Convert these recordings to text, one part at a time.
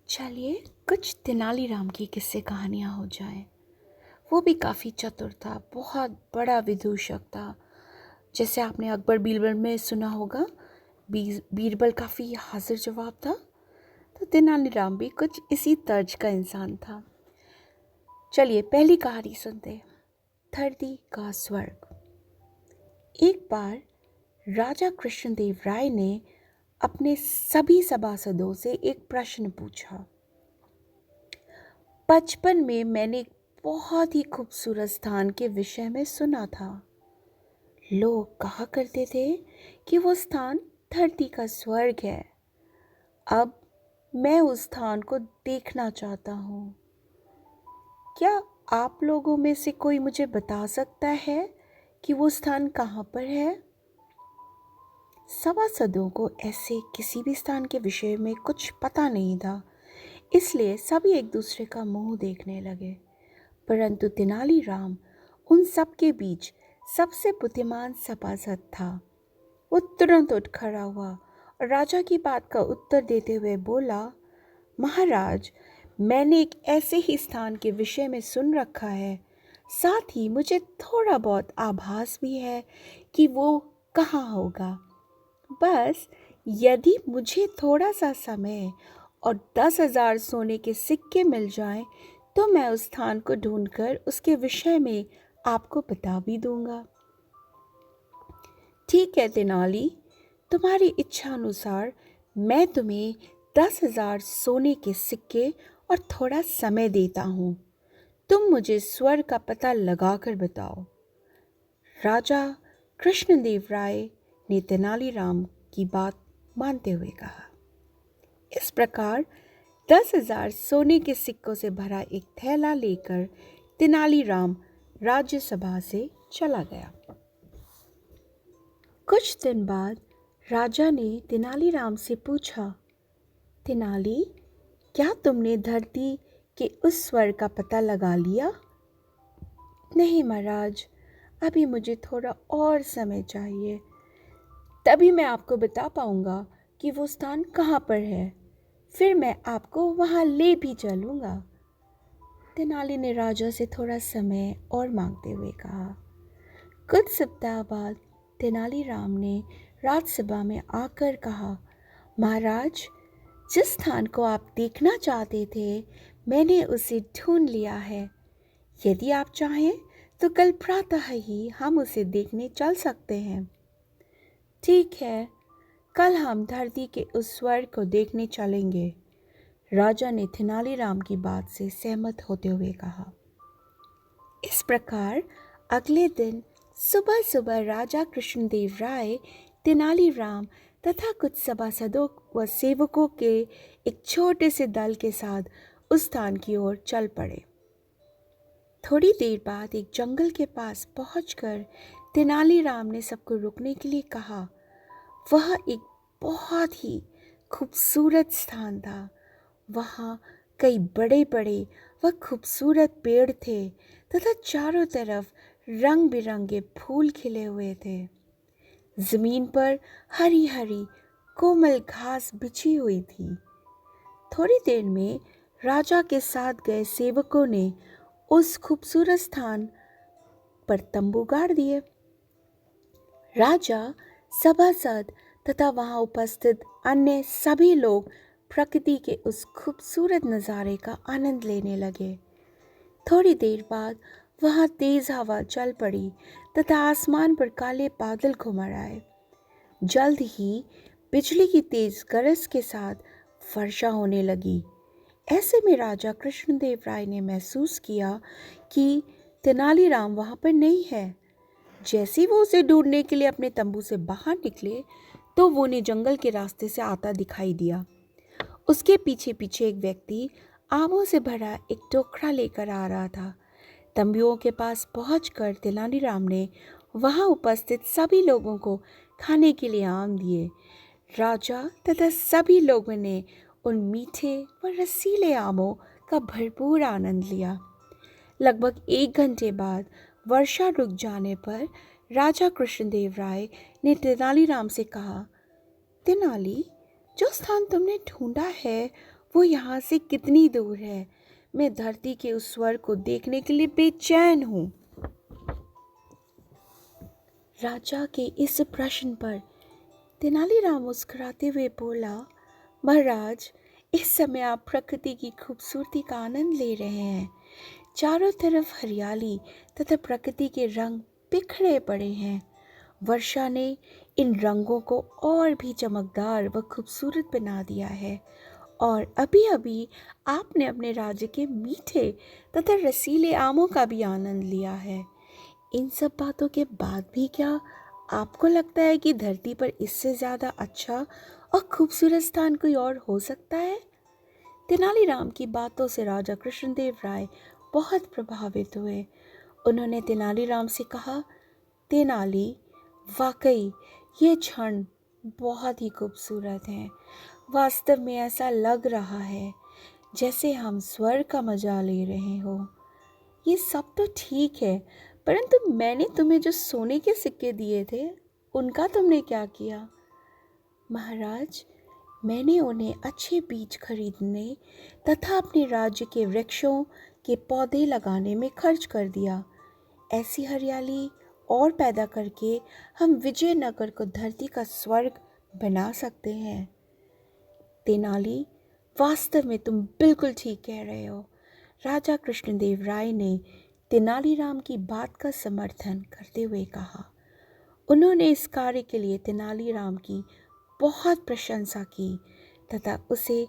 चलिए कुछ तेनालीराम की किस्से कहानियाँ हो जाएं। वो भी काफ़ी चतुर था, बहुत बड़ा विदूषक था। जैसे आपने अकबर बीरबल में सुना होगा, बीरबल काफ़ी हाजिर जवाब था। तो तेनालीराम भी कुछ इसी तर्ज का इंसान था। चलिए पहली कहानी सुनते हैं। धरती का स्वर्ग। एक बार राजा कृष्णदेव राय ने अपने सभी सभासदों से एक प्रश्न पूछा। बचपन में मैंने एक बहुत ही खूबसूरत स्थान के विषय में सुना था। लोग कहा करते थे कि वो स्थान धरती का स्वर्ग है। अब मैं उस स्थान को देखना चाहता हूँ। क्या आप लोगों में से कोई मुझे बता सकता है कि वो स्थान कहाँ पर है? सभासदों को ऐसे किसी भी स्थान के विषय में कुछ पता नहीं था, इसलिए सभी एक दूसरे का मुंह देखने लगे। परंतु तेनालीराम उन सब के बीच सबसे बुद्धिमान सभासद था। वो तुरंत उठ खड़ा हुआ और राजा की बात का उत्तर देते हुए बोला, महाराज, मैंने एक ऐसे ही स्थान के विषय में सुन रखा है। साथ ही मुझे थोड़ा बहुत आभास भी है कि वो कहाँ होगा। बस यदि मुझे थोड़ा सा समय और 10,000 सोने के सिक्के मिल जाएं, तो मैं उस स्थान को ढूंढकर उसके विषय में आपको बता भी दूंगा। ठीक है तेनाली, तुम्हारी इच्छा अनुसार मैं तुम्हें 10,000 सोने के सिक्के और थोड़ा समय देता हूँ। तुम मुझे स्वर्ग का पता लगाकर बताओ। राजा कृष्णदेव राय ने तेनालीराम की बात मानते हुए कहा। इस प्रकार 10,000 सोने के सिक्कों से भरा एक थैला लेकर तेनालीराम राज्यसभा से चला गया। कुछ दिन बाद राजा ने तेनालीराम से पूछा, तेनाली, क्या तुमने धरती के उस स्वर्ग का पता लगा लिया? नहीं महाराज, अभी मुझे थोड़ा और समय चाहिए, तभी मैं आपको बता पाऊंगा कि वो स्थान कहाँ पर है। फिर मैं आपको वहाँ ले भी चलूँगा। तेनाली ने राजा से थोड़ा समय और मांगते हुए कहा। कुछ सप्ताह बाद तेनालीराम ने राजसभा में आकर कहा, महाराज, जिस स्थान को आप देखना चाहते थे, मैंने उसे ढूंढ लिया है। यदि आप चाहें तो कल प्रातः ही हम उसे देखने चल सकते हैं। ठीक है, कल हम धरती के उस स्वर्ग को देखने चलेंगे, राजा ने तेनालीराम की बात से सहमत होते हुए कहा। इस प्रकार अगले दिन सुबह सुबह राजा कृष्णदेव राय, तेनालीराम तथा कुछ सभासदों व सेवकों के एक छोटे से दल के साथ उस स्थान की ओर चल पड़े। थोड़ी देर बाद एक जंगल के पास पहुंचकर तेनालीराम ने सबको रुकने के लिए कहा। वह एक बहुत ही खूबसूरत स्थान था। वहाँ कई बड़े बड़े व खूबसूरत पेड़ थे तथा चारों तरफ रंग बिरंगे फूल खिले हुए थे। जमीन पर हरी हरी कोमल घास बिछी हुई थी। थोड़ी देर में राजा के साथ गए सेवकों ने उस खूबसूरत स्थान पर तंबू गाड़ दिए। राजा, सभासद तथा वहां उपस्थित अन्य सभी लोग प्रकृति के उस खूबसूरत नज़ारे का आनंद लेने लगे। थोड़ी देर बाद वहां तेज हवा चल पड़ी तथा आसमान पर काले बादल घुमर आए। जल्द ही बिजली की तेज गरज के साथ वर्षा होने लगी। ऐसे में राजा कृष्णदेव राय ने महसूस किया कि तेनालीराम वहां पर नहीं है। जैसे ही वो उसे ढूंढने के लिए अपने तंबू से बाहर निकले, तो वो उन्हें जंगल के रास्ते से आता दिखाई दिया। उसके पीछे पीछे एक व्यक्ति आमों से भरा एक टोकरा लेकर आ रहा था। तंबुओं के पास पहुंचकर तेनालीराम ने वहां उपस्थित सभी लोगों को खाने के लिए आम दिए। राजा तथा सभी लोगों ने उन मीठे व रसीले आमों का भरपूर आनंद लिया। लगभग 1 घंटे बाद वर्षा रुक जाने पर राजा कृष्णदेव राय ने तेनालीराम से कहा, तेनाली, जो स्थान तुमने ढूंढा है वो यहाँ से कितनी दूर है? मैं धरती के उस स्वर्ग को देखने के लिए बेचैन हूँ। राजा के इस प्रश्न पर तेनालीराम मुस्कुराते हुए बोला, महाराज, इस समय आप प्रकृति की खूबसूरती का आनंद ले रहे हैं। चारों तरफ हरियाली तथा प्रकृति के रंग बिखरे पड़े हैं। वर्षा ने इन रंगों को और भी चमकदार व खूबसूरत बना दिया है। और अभी अभी आपने अपने राज्य के मीठे तथा रसीले आमों का भी आनंद लिया है। इन सब बातों के बाद भी क्या आपको लगता है कि धरती पर इससे ज़्यादा अच्छा और खूबसूरत स्थान कोई और हो सकता है? तेनालीराम की बातों से राजा कृष्णदेव राय बहुत प्रभावित हुए। उन्होंने तेनालीराम से कहा, तेनाली, वाकई ये क्षण बहुत ही खूबसूरत है। वास्तव में ऐसा लग रहा है जैसे हम स्वर्ग का मजा ले रहे हो। ये सब तो ठीक है, परंतु मैंने तुम्हें जो सोने के सिक्के दिए थे उनका तुमने क्या किया? महाराज, मैंने उन्हें अच्छे बीज खरीदने तथा अपने राज्य के वृक्षों के पौधे लगाने में खर्च कर दिया। ऐसी हरियाली और पैदा करके हम विजयनगर को धरती का स्वर्ग बना सकते हैं। तेनाली, वास्तव में तुम बिल्कुल ठीक कह रहे हो। राजा कृष्णदेव राय ने तेनालीराम की बात का समर्थन करते हुए कहा। उन्होंने इस कार्य के लिए तेनालीराम की बहुत प्रशंसा की तथा उसे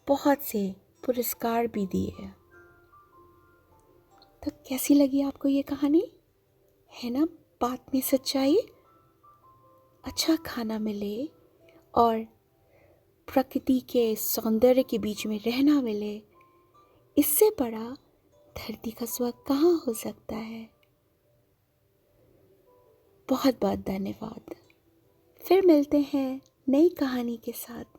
बहुत से पुरस्कार भी दिए। तो कैसी लगी आपको ये कहानी? है ना बात में सच्चाई? अच्छा खाना मिले और प्रकृति के सौंदर्य के बीच में रहना मिले, इससे बड़ा धरती का स्वर्ग कहाँ हो सकता है? बहुत बहुत धन्यवाद। फिर मिलते हैं नई कहानी के साथ।